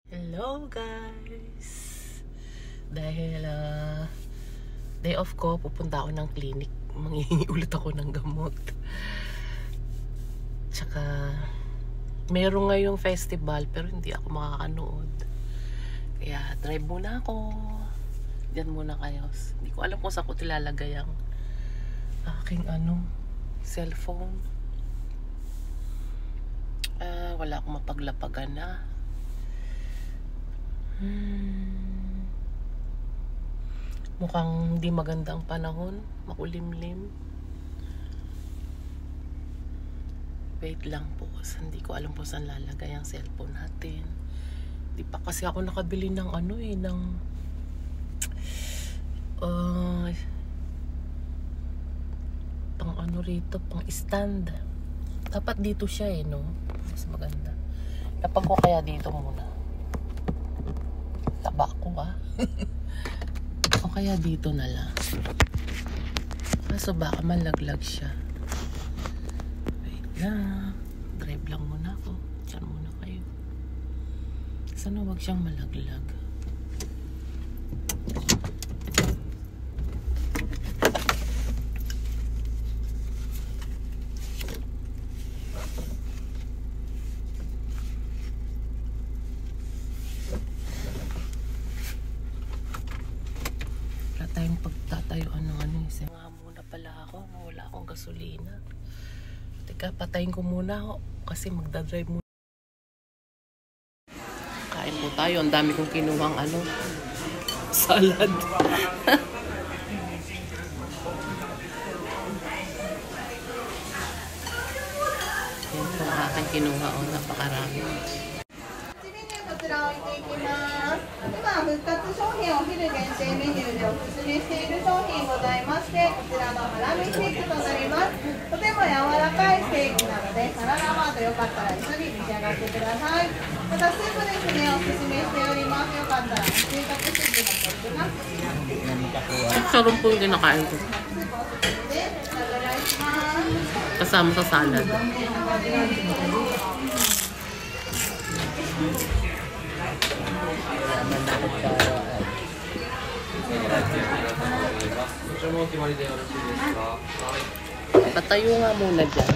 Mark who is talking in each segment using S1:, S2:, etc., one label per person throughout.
S1: Hello guys! Dahil day off ko, pupunta ako ng clinic. Manghihingi ulit ako ng gamot. Tsaka mayroong ngayong festival pero hindi ako makakanood. Kaya drive muna ako. Diyan muna kayo. Hindi ko alam kung saan ko tilalagay ang aking cellphone. Wala akong mapaglapagan na. Mukhang hindi maganda ang panahon, makulimlim. Wait lang po, hindi ko alam po saan lalagay ang cellphone natin. Di pa kasi ako nakabili ng pang rito, pang stand. Dapat dito siya no? Mas maganda. Dapat ko kaya dito muna. Taba ko o kaya dito na lang. Kaso baka malaglag siya. Wait lang. Drive lang muna ako. Diyan muna kayo. Sana wag siyang malaglag. Tayong pagtatayuan ng isa. Nga muna pala ako, wala akong gasolina. Teka, patayin ko muna ako kasi magdadrive muna. Kain po tayo, ang dami kong kinuhang salad. Yan po ang aking kinuha, napakarami.
S2: 復活商品お昼限定メニューでおすすめしている商品ございまして、こちらのハラミステーキとなります。とても柔らかいステーキなので、サラダバーとよかったら一緒に召し上がってください。またスープですね、おすすめしております。よかったら収穫スープも取ってます。
S1: Sarap po yung kinakain ko. Kasama sa salad. Patayo nga muna dyan.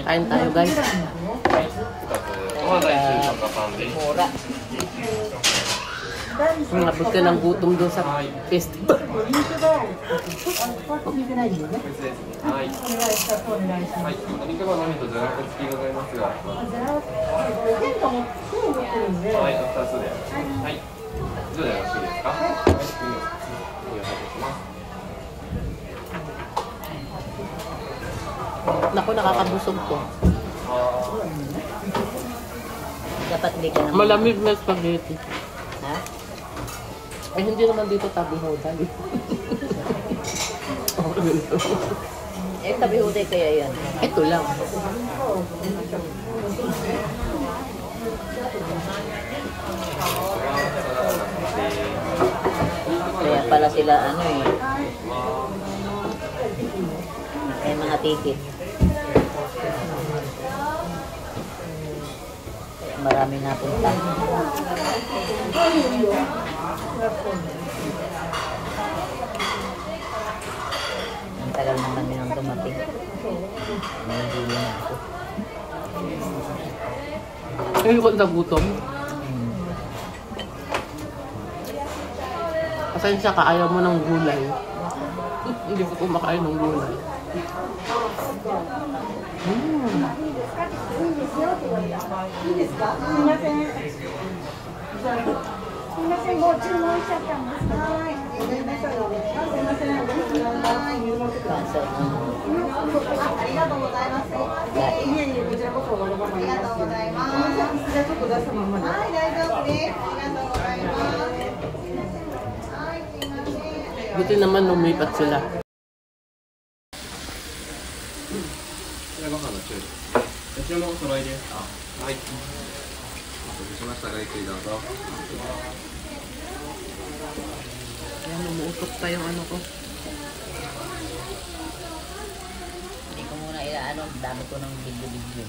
S1: Kain tayo guys. Mura. Umabot ka ng gutom doon sa festival. Naku, nakakabusog ko.
S3: Dapat hindi ka naman.
S1: Malamig na spaghetti.
S3: Ha?
S1: Ay, hindi naman dito tabi-hoday.
S3: Tabi-hoday kaya yan.
S1: Ito lang.
S3: Kaya pala sila may mga ticket. Kaya marami napunta. Ang tagal naman nilang dumating. Nahihili na ako.
S1: Ay, kung nagutom. Pasensya ka, ayaw mo ng gulay. Hindi ko kumakain ng gulay. Buti naman lumipat sila. Yan, umuusok pa yung ko.
S3: Hindi ko muna Ang dami ko ng video.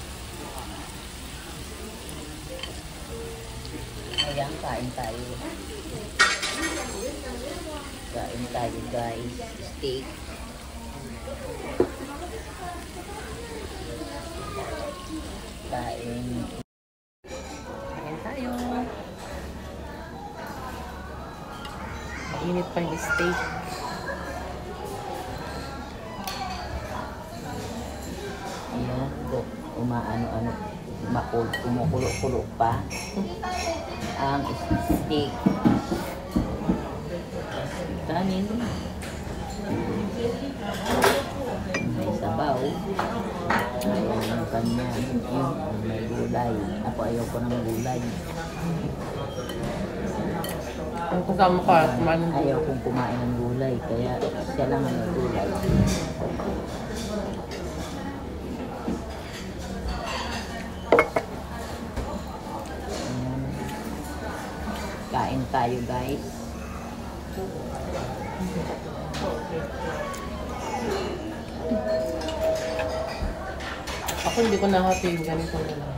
S3: Ayan, kain tayo. Kain tayo guys. Steak. Kain.
S1: Kain tayo. Mainit pa yung steak.
S3: Ayan, umaano-ano, kumukulo-kulo pa ang steak. Kanin. May sabaw. Ayaw ng kanya. May gulay. Ako ayaw ko ng gulay.
S1: Ang kasama ka, kumain ng
S3: Ayaw kong kumain ng gulay. Kaya siya lang ang may gulay. Kain tayo guys.
S1: Ako hindi ko nahati yung ganito na lang.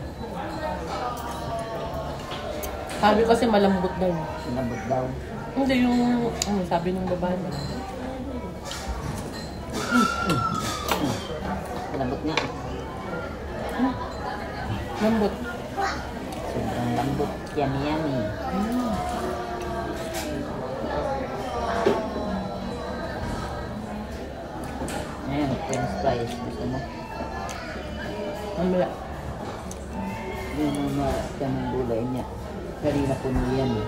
S1: Sabi kasi malambot daw.
S3: Sinabot daw.
S1: Hindi yung, sabi ng babae mo.
S3: Lambot nga.
S1: Lambot.
S3: Sobrang lambot. Yummy. Ayan, french fries. Gusto mo?
S1: Mamaya.
S3: Yun ang mga gulay niya. Kanina puno yan eh.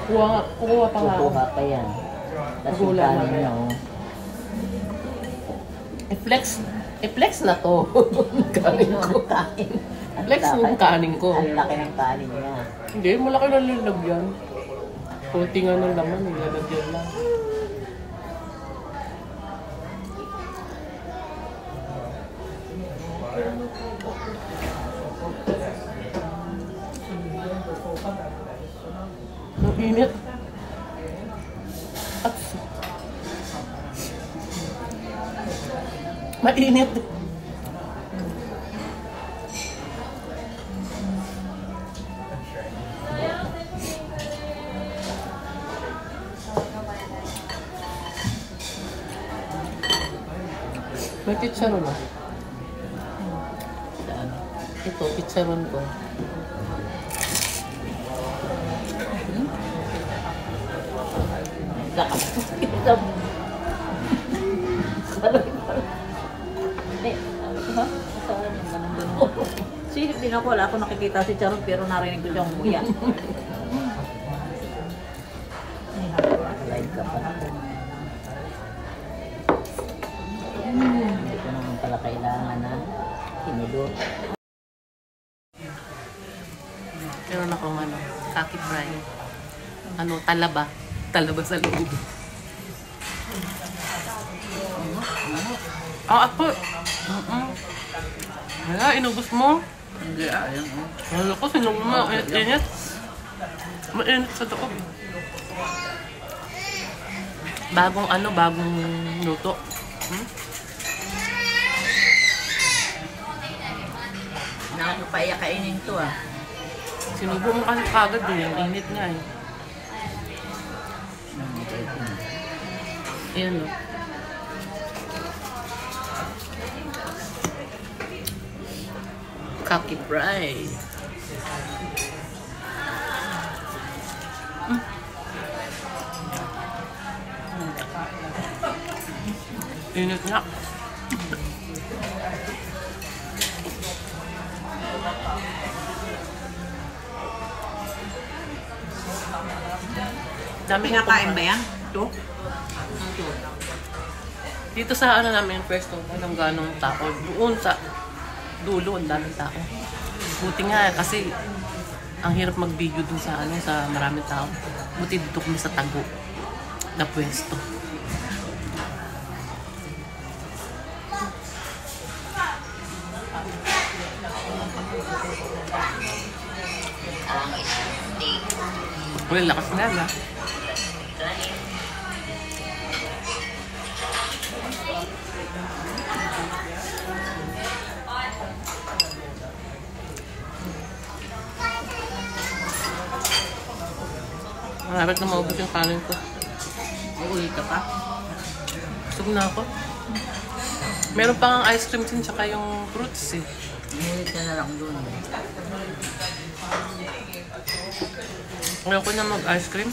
S1: Kukuha pa nga.
S3: Kukuha pa yan. Tapos yung
S1: Gulay
S3: kanin
S1: mamaya.
S3: niya oh.
S1: I-flex na to. Kanin ko.
S3: Kain.
S1: Flex yung kanin ko.
S3: Ang laki ng kanin niya.
S1: Hindi, malaki na lalagyan. Kunti nga ng laman, nilalagyan lang. Ang init. At mainit. May chicharon na.
S3: Saan?
S1: Ito, chicharon ko.
S3: Sarap. Si, hindi na ko, wala ako nakikita si Charot pero narinig ko siyang umuya. Live ka pa. Hindi ko naman pala kailangan na hinudot.
S1: Meron akong kaki fry. Talaba. Talaba sa loob. Ako. Wala, inubos mo.
S3: Hindi, ayun.
S1: Wala ko, sinong mo. Mainit. Mainit sa loob. Bagong luto.
S3: Nakano pa iya kainin to ah.
S1: Sinubo mo kasi kagad yung init nga eh. Ayan o. Kaki fry. Init nga. Dami
S3: Pinakain ba yan? Ito?
S1: Dito sa namin, pwesto, walang ganong tao. Doon sa dulo, ang daming tao. Buti nga kasi ang hirap mag-video dun sa sa maraming tao. Buti dito kami sa tago na pwesto. Uy, lakas na na. Malapit na maubos yung kanin ko.
S3: Uuwi ka pa?
S1: Busog na ako. Meron pa nga ice cream din, tsaka yung fruits eh.
S3: Umuwi ka na lang doon.
S1: Ayoko na mag-ice cream.